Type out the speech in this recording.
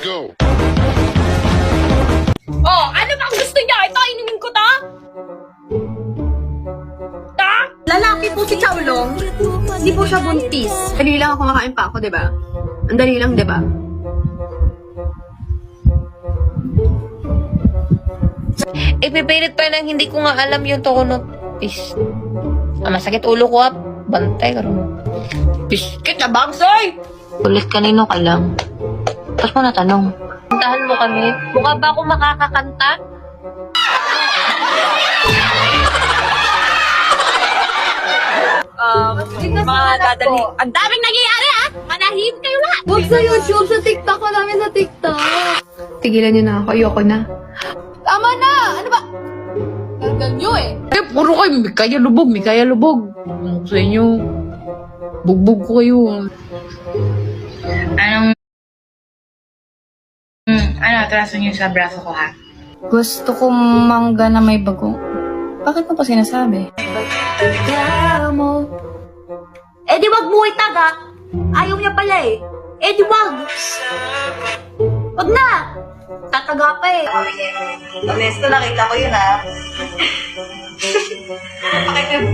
go. Oh, ano bang gusto niya? Ito, inumin ko ta? Ta? Lalaki po si Chowlong, hindi po siya buntis. Dali lang ako kumakain pa ako, di ba? Ang dali lang, di ba? Ipipilit pa nang hindi ko nga alam yung tono. Pis. Masakit ulo ko, bantay ka rin. Biskit na bangsoy! Ulit kanino ka lang. Tapos mo natanong. Kantahan mo kami. Mukha ba ako makakakanta? Mga dadali. Ang daming nangyayari ha! Manahin kayo lahat! Huwag sa YouTube, sa TikTok ko namin sa TikTok. Tigilan niyo na ako, ayoko na. Tama na! Ano ba? Gargal niyo eh. Puro kayo, may kaya lubog. Ano ko sa inyo? Bugbog ko kayo. Ano, atraso niyo sa braso ko, ha? Gusto ko mangga na may bagong. Bakit mo pa sinasabi? Eh di wag mo itag ha! Ayaw niya pala eh. Eh di wag! Wag na! Tataga pa eh. Honesto, nakita ko yun, ha? Bakit yung